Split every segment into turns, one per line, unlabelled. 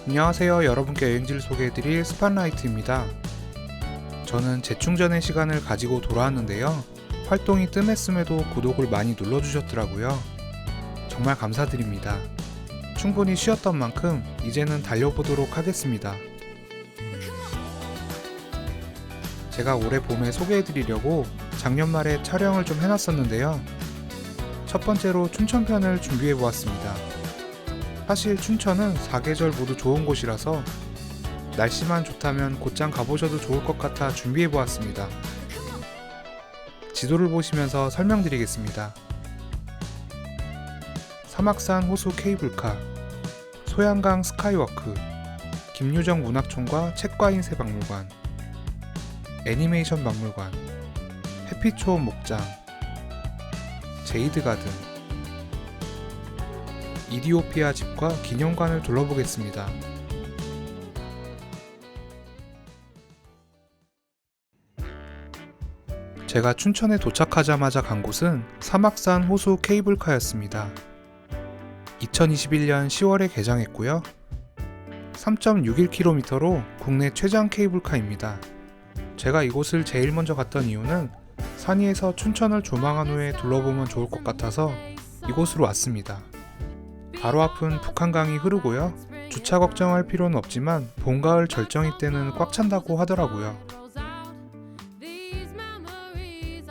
안녕하세요. 여러분께 여행지를 소개해드릴 스팟라이트입니다. 저는 재충전의 시간을 가지고 돌아왔는데요. 활동이 뜸했음에도 구독을 많이 눌러주셨더라고요. 정말 감사드립니다. 충분히 쉬었던 만큼 이제는 달려보도록 하겠습니다. 제가 올해 봄에 소개해드리려고 작년 말에 촬영을 좀 해놨었는데요. 첫 번째로 춘천편을 준비해보았습니다. 사실 춘천은 4계절 모두 좋은 곳이라서 날씨만 좋다면 곧장 가보셔도 좋을 것 같아 준비해보았습니다. 지도를 보시면서 설명드리겠습니다. 사막산 호수 케이블카, 소양강 스카이워크, 김유정 문학촌과 책과 인쇄 박물관, 애니메이션 박물관, 해피초원 목장, 제이드 가든, 이디오피아 집과 기념관을 둘러보겠습니다. 제가 춘천에 도착하자마자 간 곳은 사막산 호수 케이블카였습니다. 2021년 10월에 개장했고요. 3.61km로 국내 최장 케이블카입니다. 제가 이곳을 제일 먼저 갔던 이유는 산위에서 춘천을 조망한 후에 둘러보면 좋을 것 같아서 이곳으로 왔습니다. 바로 앞은 북한강이 흐르고요. 주차 걱정할 필요는 없지만 봄, 가을 절정이 때는 꽉 찬다고 하더라고요.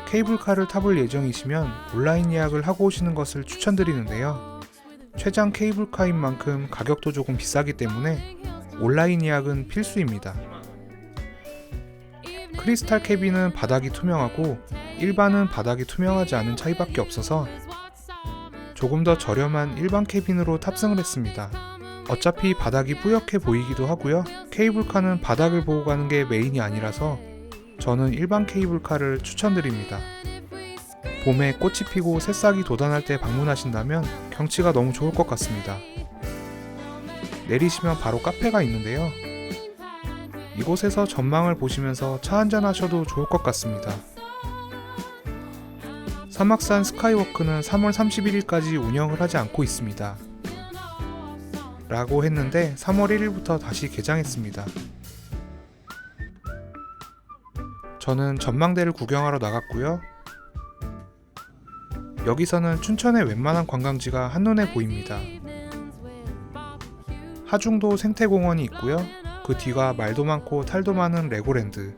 케이블카를 타볼 예정이시면 온라인 예약을 하고 오시는 것을 추천드리는데요. 최장 케이블카인 만큼 가격도 조금 비싸기 때문에 온라인 예약은 필수입니다. 크리스탈 캐빈은 바닥이 투명하고 일반은 바닥이 투명하지 않은 차이밖에 없어서 조금 더 저렴한 일반 캐빈으로 탑승을 했습니다. 어차피 바닥이 뿌옇게 보이기도 하고요. 케이블카는 바닥을 보고 가는 게 메인이 아니라서 저는 일반 케이블카를 추천드립니다. 봄에 꽃이 피고 새싹이 돋아날 때 방문하신다면 경치가 너무 좋을 것 같습니다. 내리시면 바로 카페가 있는데요. 이곳에서 전망을 보시면서 차 한잔 하셔도 좋을 것 같습니다. 사막산 스카이워크는 3월 31일까지 운영을 하지 않고 있습니다. 라고 했는데 3월 1일부터 다시 개장했습니다. 저는 전망대를 구경하러 나갔고요. 여기서는 춘천의 웬만한 관광지가 한눈에 보입니다. 하중도 생태공원이 있고요. 그 뒤가 말도 많고 탈도 많은 레고랜드,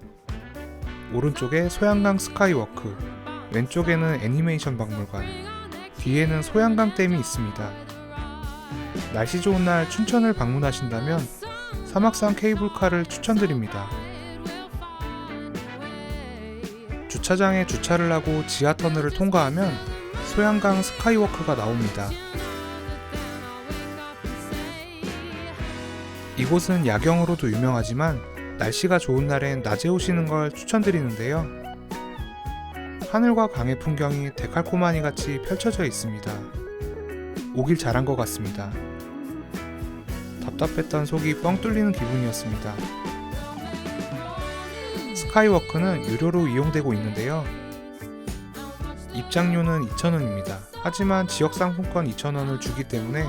오른쪽에 소양강 스카이워크, 왼쪽에는 애니메이션 박물관, 뒤에는 소양강댐이 있습니다. 날씨 좋은 날 춘천을 방문하신다면 사막산 케이블카를 추천드립니다. 주차장에 주차를 하고 지하터널을 통과하면 소양강 스카이워크가 나옵니다. 이곳은 야경으로도 유명하지만 날씨가 좋은 날엔 낮에 오시는 걸 추천드리는데요. 하늘과 강의 풍경이 데칼코마니 같이 펼쳐져 있습니다. 오길 잘한 것 같습니다. 답답했던 속이 뻥 뚫리는 기분이었습니다. 스카이워크는 유료로 이용되고 있는데요. 입장료는 2,000원입니다. 하지만 지역상품권 2,000원을 주기 때문에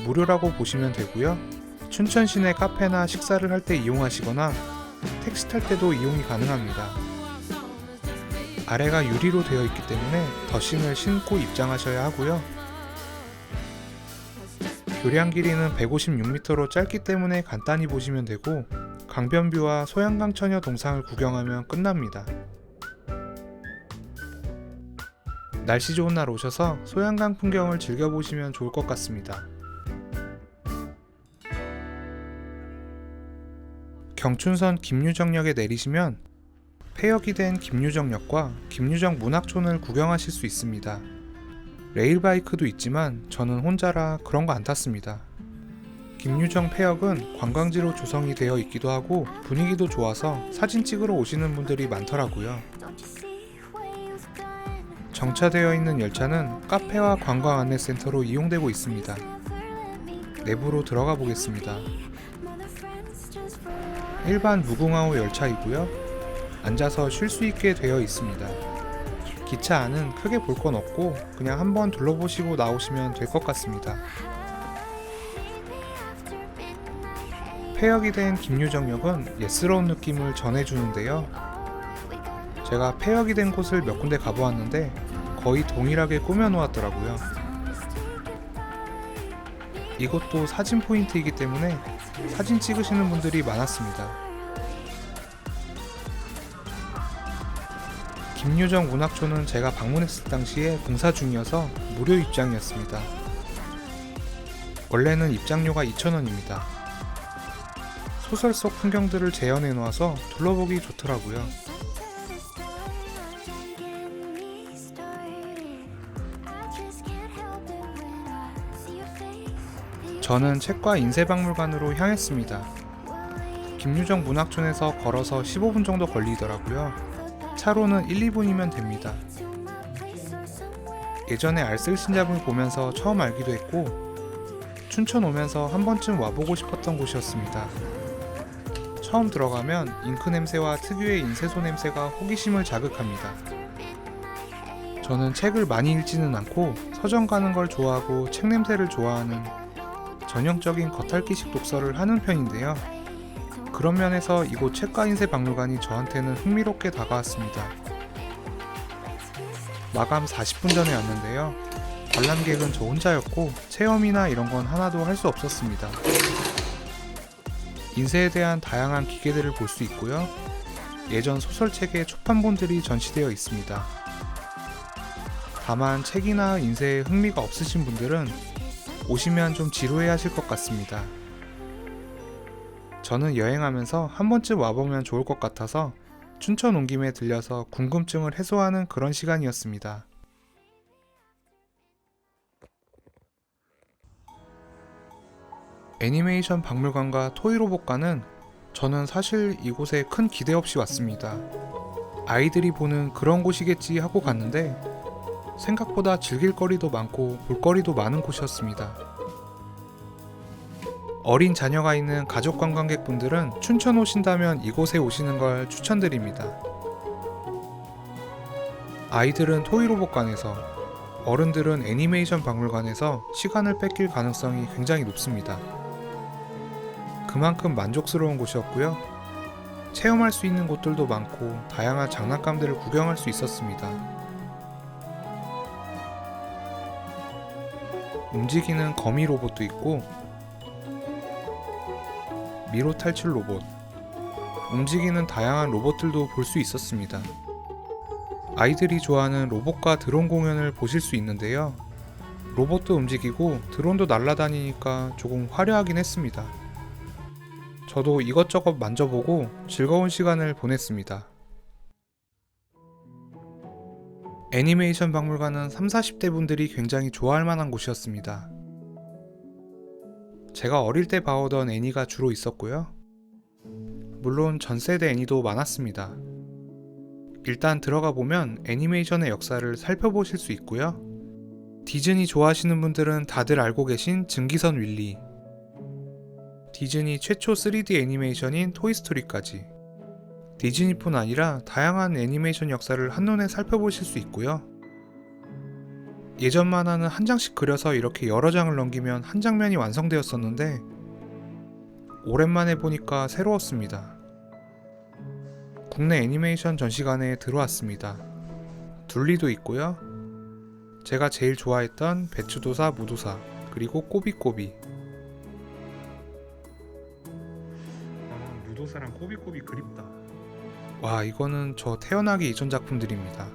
무료라고 보시면 되고요. 춘천 시내 카페나 식사를 할 때 이용하시거나 택시 탈 때도 이용이 가능합니다. 아래가 유리로 되어 있기 때문에 더신을 신고 입장하셔야 하고요. 교량 길이는 156m로 짧기 때문에 간단히 보시면 되고 강변뷰와 소양강 처녀 동상을 구경하면 끝납니다. 날씨 좋은 날 오셔서 소양강 풍경을 즐겨보시면 좋을 것 같습니다. 경춘선 김유정역에 내리시면 폐역이 된 김유정역과 김유정 문학촌을 구경하실 수 있습니다. 레일바이크도 있지만 저는 혼자라 그런 거 안 탔습니다. 김유정 폐역은 관광지로 조성이 되어 있기도 하고 분위기도 좋아서 사진 찍으러 오시는 분들이 많더라고요. 정차되어 있는 열차는 카페와 관광 안내센터로 이용되고 있습니다. 내부로 들어가 보겠습니다. 일반 무궁화호 열차이고요. 앉아서 쉴 수 있게 되어 있습니다. 기차 안은 크게 볼 건 없고 그냥 한번 둘러보시고 나오시면 될 것 같습니다. 폐역이 된 김유정 역은 예스러운 느낌을 전해주는데요. 제가 폐역이 된 곳을 몇 군데 가보았는데 거의 동일하게 꾸며놓았더라고요. 이것도 사진 포인트이기 때문에 사진 찍으시는 분들이 많았습니다. 김유정 문학촌은 제가 방문했을 당시에 공사 중이어서 무료 입장이었습니다. 원래는 입장료가 2,000원입니다. 소설 속 풍경들을 재현해 놓아서 둘러보기 좋더라고요. 저는 책과 인쇄박물관으로 향했습니다. 김유정 문학촌에서 걸어서 15분 정도 걸리더라고요. 차로는 1, 2분이면 됩니다. 예전에 알쓸신잡을 보면서 처음 알기도 했고 춘천 오면서 한 번쯤 와보고 싶었던 곳이었습니다. 처음 들어가면 잉크 냄새와 특유의 인쇄소 냄새가 호기심을 자극합니다. 저는 책을 많이 읽지는 않고 서점 가는 걸 좋아하고 책 냄새를 좋아하는 전형적인 겉핥기식 독서를 하는 편인데요. 그런 면에서 이곳 책과 인쇄 박물관이 저한테는 흥미롭게 다가왔습니다. 마감 40분 전에 왔는데요. 관람객은 저 혼자였고 체험이나 이런 건 하나도 할 수 없었습니다. 인쇄에 대한 다양한 기계들을 볼 수 있고요. 예전 소설책의 초판본들이 전시되어 있습니다. 다만 책이나 인쇄에 흥미가 없으신 분들은 오시면 좀 지루해 하실 것 같습니다. 저는 여행하면서 한 번쯤 와보면 좋을 것 같아서 춘천 온 김에 들려서 궁금증을 해소하는 그런 시간이었습니다. 애니메이션 박물관과 토이로봇관은 저는 사실 이곳에 큰 기대 없이 왔습니다. 아이들이 보는 그런 곳이겠지 하고 갔는데 생각보다 즐길 거리도 많고 볼거리도 많은 곳이었습니다. 어린 자녀가 있는 가족 관광객분들은 춘천 오신다면 이곳에 오시는 걸 추천드립니다. 아이들은 토이로봇관에서, 어른들은 애니메이션 박물관에서 시간을 뺏길 가능성이 굉장히 높습니다. 그만큼 만족스러운 곳이었고요. 체험할 수 있는 곳들도 많고 다양한 장난감들을 구경할 수 있었습니다. 움직이는 거미 로봇도 있고 미로 탈출 로봇, 움직이는 다양한 로봇들도 볼 수 있었습니다. 아이들이 좋아하는 로봇과 드론 공연을 보실 수 있는데요. 로봇도 움직이고 드론도 날아다니니까 조금 화려하긴 했습니다. 저도 이것저것 만져보고 즐거운 시간을 보냈습니다. 애니메이션 박물관은 30, 40대 분들이 굉장히 좋아할 만한 곳이었습니다. 제가 어릴 때 봐오던 애니가 주로 있었고요. 물론 전세대 애니도 많았습니다. 일단 들어가 보면 애니메이션의 역사를 살펴보실 수 있고요. 디즈니 좋아하시는 분들은 다들 알고 계신 증기선 윌리, 디즈니 최초 3D 애니메이션인 토이스토리까지 디즈니뿐 아니라 다양한 애니메이션 역사를 한눈에 살펴보실 수 있고요. 예전 만화는 한 장씩 그려서 이렇게 여러 장을 넘기면 한 장면이 완성되었었는데 오랜만에 보니까 새로웠습니다. 국내 애니메이션 전시관에 들어왔습니다. 둘리도 있고요. 제가 제일 좋아했던 배추도사 무도사, 그리고 꼬비꼬비. 무도사랑 꼬비꼬비 그립다. 와, 이거는 저 태어나기 이전 작품들입니다.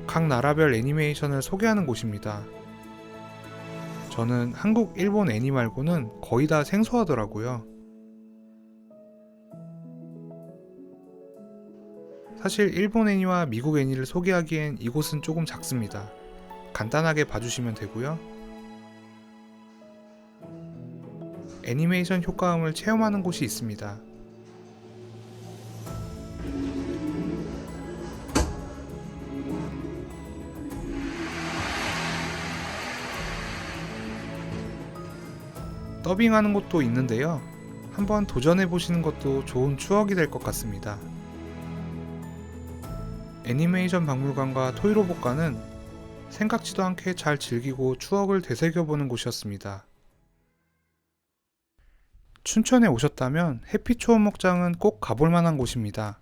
각 나라별 애니메이션을 소개하는 곳입니다. 저는 한국, 일본 애니 말고는 거의 다 생소하더라고요. 사실 일본 애니와 미국 애니를 소개하기엔 이곳은 조금 작습니다. 간단하게 봐주시면 되고요. 애니메이션 효과음을 체험하는 곳이 있습니다. 더빙하는 곳도 있는데요. 한번 도전해보시는 것도 좋은 추억이 될 것 같습니다. 애니메이션 박물관과 토이로봇관은 생각지도 않게 잘 즐기고 추억을 되새겨보는 곳이었습니다. 춘천에 오셨다면 해피초원목장은 꼭 가볼 만한 곳입니다.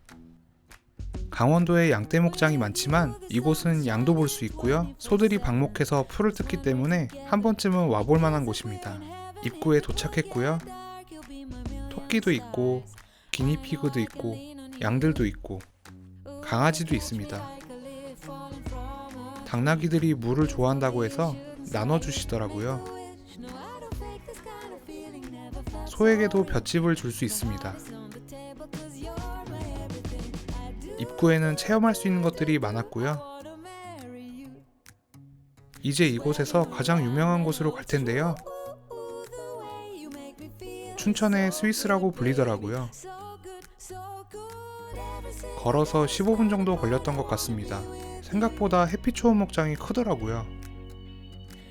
강원도에 양떼 목장이 많지만 이곳은 양도 볼 수 있고요. 소들이 방목해서 풀을 뜯기 때문에 한 번쯤은 와볼 만한 곳입니다. 입구에 도착했고요. 토끼도 있고 기니피그도 있고 양들도 있고 강아지도 있습니다. 당나귀들이 물을 좋아한다고 해서 나눠주시더라고요. 소에게도 볏짚을 줄 수 있습니다. 입구에는 체험할 수 있는 것들이 많았고요. 이제 이곳에서 가장 유명한 곳으로 갈 텐데요. 춘천의 스위스라고 불리더라고요. 걸어서 15분 정도 걸렸던 것 같습니다. 생각보다 해피초원목장이 크더라고요.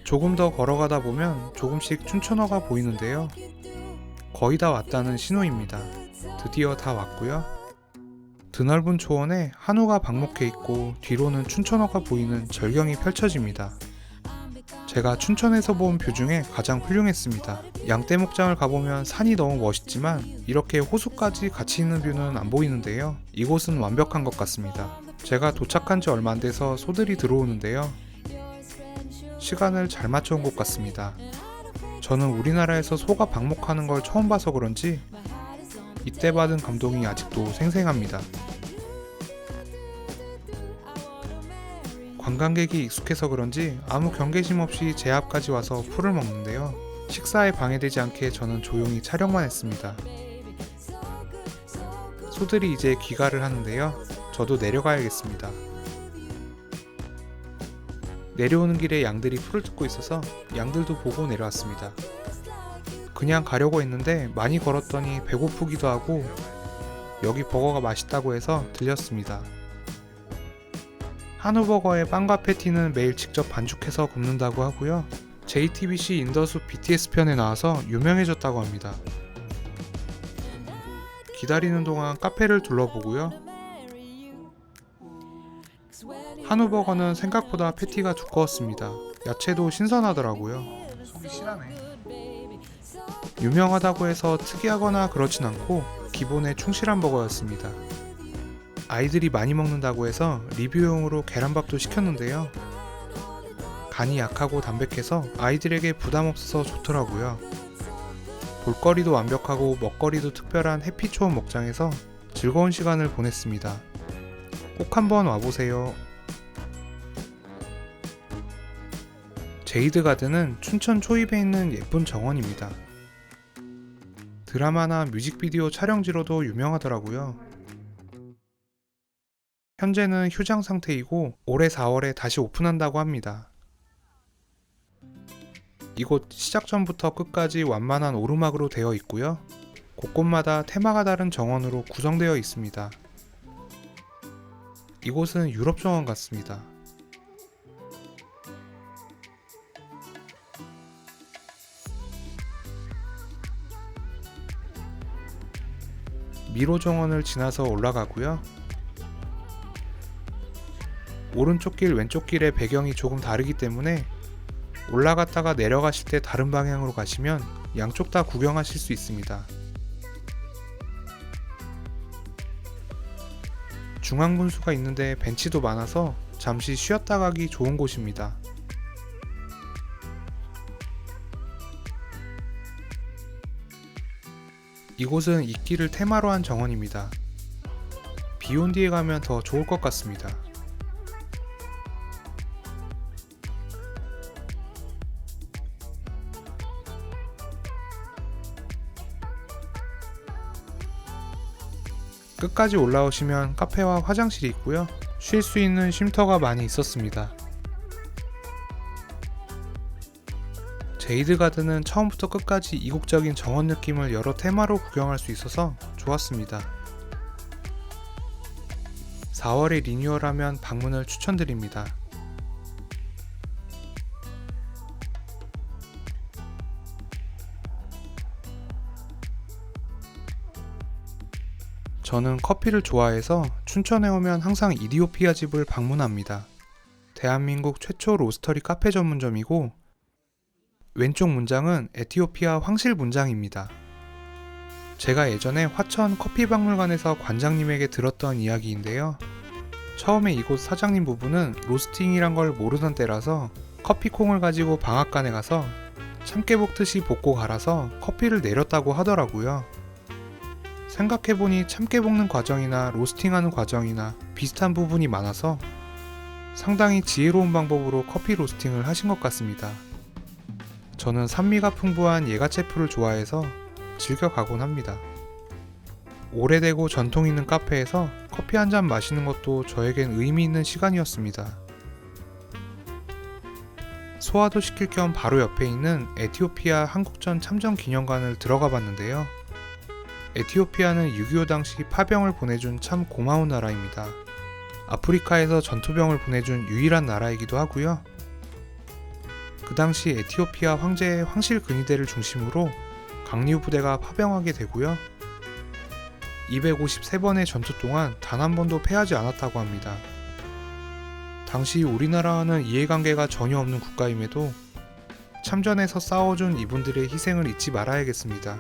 조금 더 걸어가다 보면 조금씩 춘천어가 보이는데요. 거의 다 왔다는 신호입니다. 드디어 다 왔고요. 드넓은 초원에 한우가 방목해 있고 뒤로는 춘천어가 보이는 절경이 펼쳐집니다. 제가 춘천에서 본 뷰 중에 가장 훌륭했습니다. 양떼목장을 가보면 산이 너무 멋있지만 이렇게 호수까지 같이 있는 뷰는 안 보이는데요. 이곳은 완벽한 것 같습니다. 제가 도착한 지 얼마 안 돼서 소들이 들어오는데요. 시간을 잘 맞춰온 것 같습니다. 저는 우리나라에서 소가 방목하는 걸 처음 봐서 그런지 이때 받은 감동이 아직도 생생합니다. 관광객이 익숙해서 그런지 아무 경계심 없이 제 앞까지 와서 풀을 먹는데요. 식사에 방해되지 않게 저는 조용히 촬영만 했습니다. 소들이 이제 귀가를 하는데요. 저도 내려가야겠습니다. 내려오는 길에 양들이 풀을 뜯고 있어서 양들도 보고 내려왔습니다. 그냥 가려고 했는데 많이 걸었더니 배고프기도 하고 여기 버거가 맛있다고 해서 들렸습니다. 한우버거의 빵과 패티는 매일 직접 반죽해서 굽는다고 하고요. JTBC 인더숲 BTS 편에 나와서 유명해졌다고 합니다. 기다리는 동안 카페를 둘러보고요. 한우버거는 생각보다 패티가 두꺼웠습니다. 야채도 신선하더라고요. 속이 실하네. 유명하다고 해서 특이하거나 그렇진 않고 기본에 충실한 버거였습니다. 아이들이 많이 먹는다고 해서 리뷰용으로 계란밥도 시켰는데요. 간이 약하고 담백해서 아이들에게 부담 없어서 좋더라고요. 볼거리도 완벽하고 먹거리도 특별한 해피초원 목장에서 즐거운 시간을 보냈습니다. 꼭 한번 와보세요. 제이드 가든은 춘천 초입에 있는 예쁜 정원입니다. 드라마나 뮤직비디오 촬영지로도 유명하더라고요. 현재는 휴장 상태이고 올해 4월에 다시 오픈한다고 합니다. 이곳 시작 전부터 끝까지 완만한 오르막으로 되어 있고요. 곳곳마다 테마가 다른 정원으로 구성되어 있습니다. 이곳은 유럽 정원 같습니다. 미로 정원을 지나서 올라가고요. 오른쪽 길, 왼쪽 길의 배경이 조금 다르기 때문에 올라갔다가 내려가실 때 다른 방향으로 가시면 양쪽 다 구경하실 수 있습니다. 중앙분수가 있는데 벤치도 많아서 잠시 쉬었다 가기 좋은 곳입니다. 이곳은 이끼를 테마로 한 정원입니다. 비 온 뒤에 가면 더 좋을 것 같습니다. 끝까지 올라오시면 카페와 화장실이 있고요. 쉴 수 있는 쉼터가 많이 있었습니다. 제이드 가든은 처음부터 끝까지 이국적인 정원 느낌을 여러 테마로 구경할 수 있어서 좋았습니다. 4월에 리뉴얼하면 방문을 추천드립니다. 저는 커피를 좋아해서 춘천에 오면 항상 이디오피아 집을 방문합니다. 대한민국 최초 로스터리 카페 전문점이고 왼쪽 문장은 에티오피아 황실 문장입니다. 제가 예전에 화천 커피박물관에서 관장님에게 들었던 이야기인데요. 처음에 이곳 사장님 부부는 로스팅이란 걸 모르던 때라서 커피콩을 가지고 방앗간에 가서 참깨 볶듯이 볶고 갈아서 커피를 내렸다고 하더라고요. 생각해보니 참깨 볶는 과정이나 로스팅하는 과정이나 비슷한 부분이 많아서 상당히 지혜로운 방법으로 커피 로스팅을 하신 것 같습니다. 저는 산미가 풍부한 예가체프를 좋아해서 즐겨 가곤 합니다. 오래되고 전통 있는 카페에서 커피 한 잔 마시는 것도 저에겐 의미 있는 시간이었습니다. 소화도 시킬 겸 바로 옆에 있는 에티오피아 한국전 참전기념관을 들어가 봤는데요. 에티오피아는 6.25 당시 파병을 보내준 참 고마운 나라입니다. 아프리카에서 전투병을 보내준 유일한 나라이기도 하고요. 그 당시 에티오피아 황제의 황실 근위대를 중심으로 강류 부대가 파병하게 되고요. 253번의 전투 동안 단 한 번도 패하지 않았다고 합니다. 당시 우리나라와는 이해관계가 전혀 없는 국가임에도 참전해서 싸워준 이분들의 희생을 잊지 말아야겠습니다.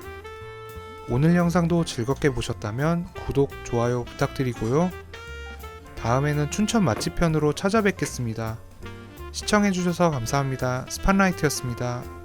오늘 영상도 즐겁게 보셨다면 구독, 좋아요 부탁드리고요. 다음에는 춘천 맛집 편으로 찾아뵙겠습니다. 시청해주셔서 감사합니다. 스팟라이트였습니다.